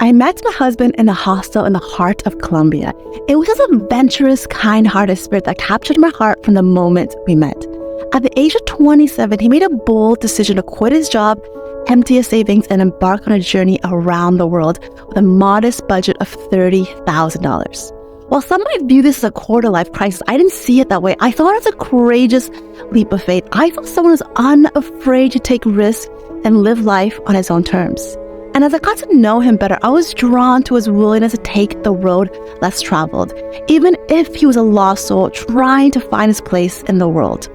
I met my husband in a hostel in the heart of Colombia. It was his adventurous, kind-hearted spirit that captured my heart from the moment we met. At the age of 27, he made a bold decision to quit his job, empty his savings, and embark on a journey around the world with a modest budget of $30,000. While some might view this as a quarter-life crisis, I didn't see it that way. I saw it as a courageous leap of faith. I saw someone who's unafraid to take risks and live life on his own terms. And as I got to know him better, I was drawn to his willingness to take the road less traveled, even if he was a lost soul trying to find his place in the world.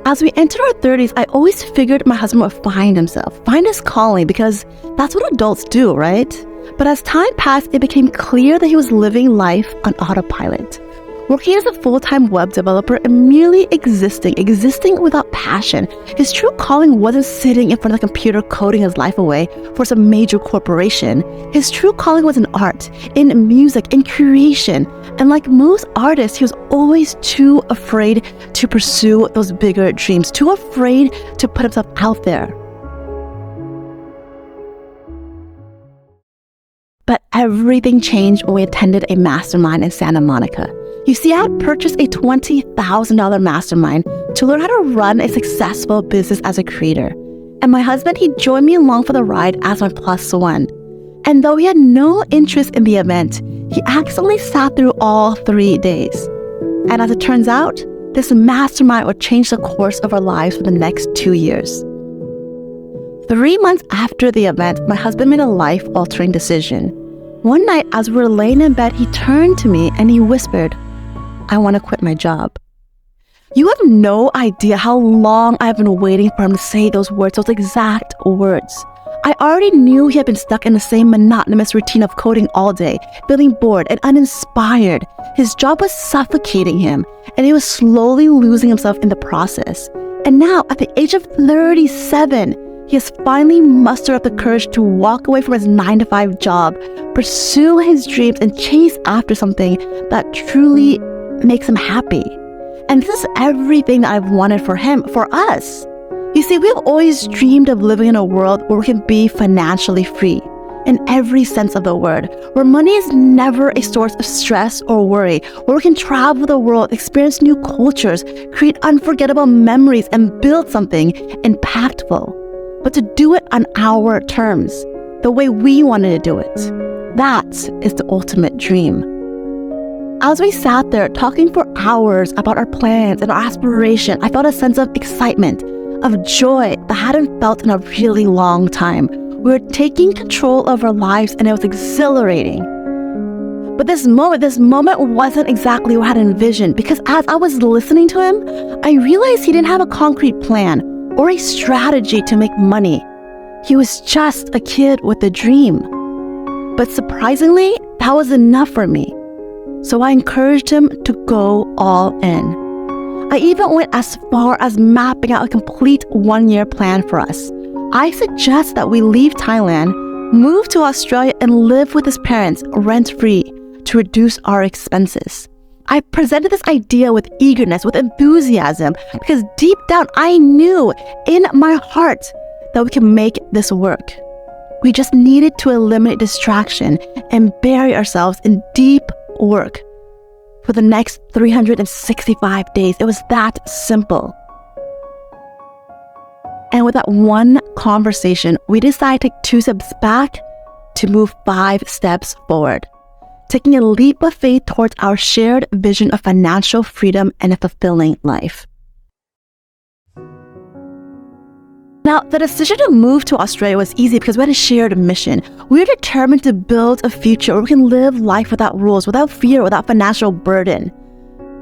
As we entered our 30s, I always figured my husband would find himself, find his calling, because that's what adults do, right? But as time passed, it became clear that he was living life on autopilot, working as a full-time web developer and merely existing without passion. His true calling wasn't sitting in front of the computer coding his life away for some major corporation. His true calling was in art, in music, in creation. And like most artists, he was always too afraid to pursue those bigger dreams, too afraid to put himself out there. But everything changed when we attended a mastermind in Santa Monica. You see, I had purchased a $20,000 mastermind to learn how to run a successful business as a creator. And my husband, he joined me along for the ride as my plus one. And though he had no interest in the event, he accidentally sat through all 3 days. And as it turns out, this mastermind would change the course of our lives for the next 2 years. 3 months after the event, my husband made a life-altering decision. One night, as we were laying in bed, he turned to me and he whispered, "I want to quit my job." You have no idea how long I've been waiting for him to say those words, those exact words. I already knew he had been stuck in the same monotonous routine of coding all day, feeling bored and uninspired. His job was suffocating him, and he was slowly losing himself in the process. And now, at the age of 37, he has finally mustered up the courage to walk away from his 9-to-5 job, pursue his dreams, and chase after something that truly makes him happy. And this is everything that I've wanted for him, for us. You see, we've always dreamed of living in a world where we can be financially free, in every sense of the word, where money is never a source of stress or worry, where we can travel the world, experience new cultures, create unforgettable memories, and build something impactful. But to do it on our terms, the way we wanted to do it. That is the ultimate dream. As we sat there talking for hours about our plans and our aspiration, I felt a sense of excitement, of joy that I hadn't felt in a really long time. We were taking control of our lives and it was exhilarating. But this moment wasn't exactly what I had envisioned, because as I was listening to him, I realized he didn't have a concrete plan or a strategy to make money. He was just a kid with a dream. But surprisingly, that was enough for me. So I encouraged him to go all in. I even went as far as mapping out a complete 1-year plan for us. I suggest that we leave Thailand, move to Australia, and live with his parents rent-free to reduce our expenses. I presented this idea with eagerness, with enthusiasm, because deep down I knew in my heart that we could make this work. We just needed to eliminate distraction and bury ourselves in deep work for the next 365 days. It was that simple. And with that one conversation, we decided to take 2 steps back to move 5 steps forward, taking a leap of faith towards our shared vision of financial freedom and a fulfilling life. Now, the decision to move to Australia was easy because we had a shared mission. We were determined to build a future where we can live life without rules, without fear, without financial burden.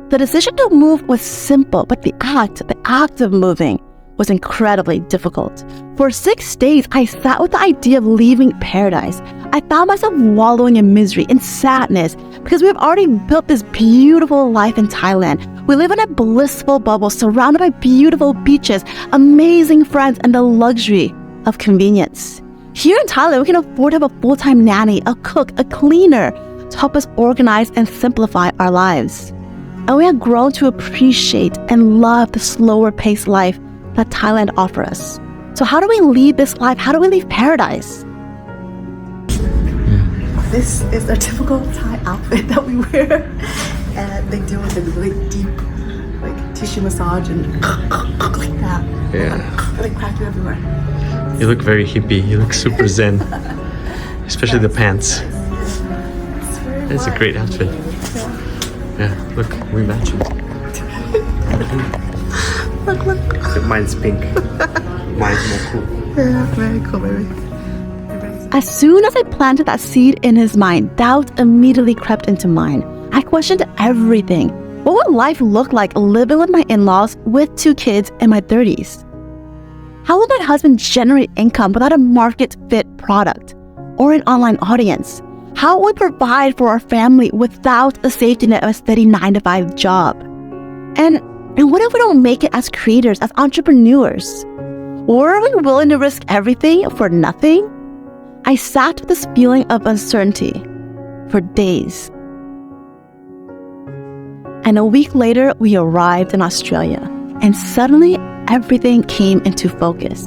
The decision to move was simple, but the act of moving was incredibly difficult. For 6 days, I sat with the idea of leaving paradise. I found myself wallowing in misery, in sadness, because we have already built this beautiful life in Thailand. We live in a blissful bubble surrounded by beautiful beaches, amazing friends, and the luxury of convenience. Here in Thailand, we can afford to have a full-time nanny, a cook, a cleaner to help us organize and simplify our lives. And we have grown to appreciate and love the slower-paced life that Thailand offers us. So how do we lead this life? How do we leave paradise? This is a typical Thai outfit that we wear, and they do it with a really deep, like tissue massage and like that. Yeah. Like crack you everywhere. You look very hippie. You look super zen. Especially the pants. It's a great outfit. Yeah, look, we match it. Look. Mine's pink. Mine's more cool. Yeah, very cool, baby. As soon as I planted that seed in his mind, doubt immediately crept into mine. I questioned everything. What would life look like living with my in-laws with 2 kids in my 30s? How will my husband generate income without a market-fit product or an online audience? How will we provide for our family without a safety net of a steady 9-to-5 job? And what if we don't make it as creators, as entrepreneurs? Or are we willing to risk everything for nothing? I sat with this feeling of uncertainty for days. And a week later, we arrived in Australia, and suddenly everything came into focus.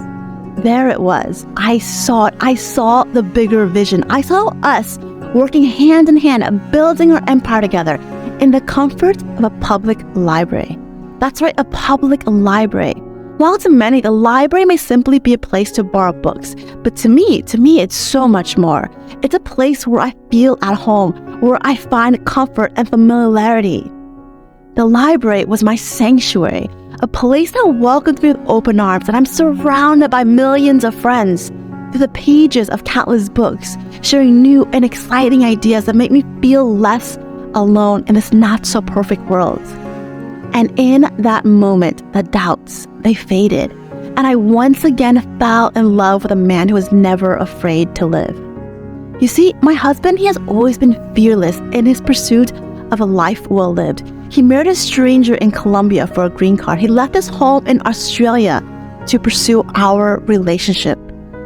There it was. I saw it. I saw the bigger vision. I saw us working hand in hand, building our empire together in the comfort of a public library. That's right, a public library. While to many, the library may simply be a place to borrow books, but to me, it's so much more. It's a place where I feel at home, where I find comfort and familiarity. The library was my sanctuary, a place that welcomed me with open arms, and I'm surrounded by millions of friends through the pages of countless books, sharing new and exciting ideas that make me feel less alone in this not-so-perfect world. And in that moment, the doubts, they faded, and I once again fell in love with a man who was never afraid to live. You see, my husband, he has always been fearless in his pursuit of a life well lived. He married a stranger in Colombia for a green card. He left his home in Australia to pursue our relationship.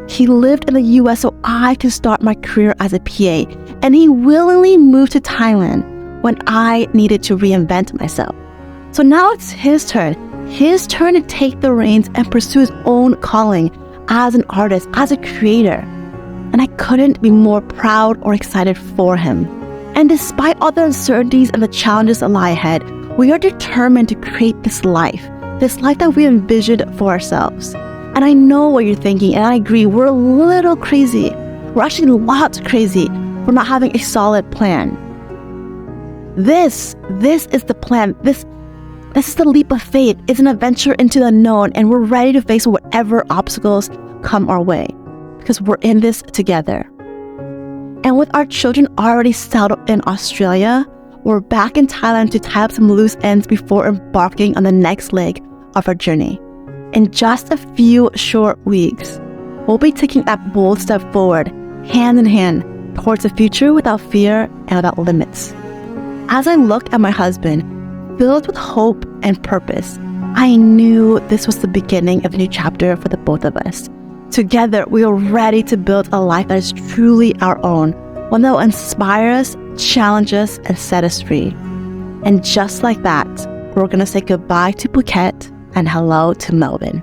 He lived in the US so I could start my career as a PA, and he willingly moved to Thailand when I needed to reinvent myself. So now it's his turn to take the reins and pursue his own calling as an artist, as a creator. And I couldn't be more proud or excited for him. And despite all the uncertainties and the challenges that lie ahead, we are determined to create this life that we envisioned for ourselves. And I know what you're thinking, and I agree, we're a little crazy. We're actually lots crazy for not having a solid plan. This is the plan. This is the leap of faith. It's an adventure into the unknown, and we're ready to face whatever obstacles come our way because we're in this together. And with our children already settled in Australia, we're back in Thailand to tie up some loose ends before embarking on the next leg of our journey. In just a few short weeks, we'll be taking that bold step forward, hand in hand, towards a future without fear and without limits. As I looked at my husband, filled with hope and purpose, I knew this was the beginning of a new chapter for the both of us. Together, we are ready to build a life that is truly our own, one that will inspire us, challenge us, and set us free. And just like that, we're going to say goodbye to Phuket and hello to Melbourne.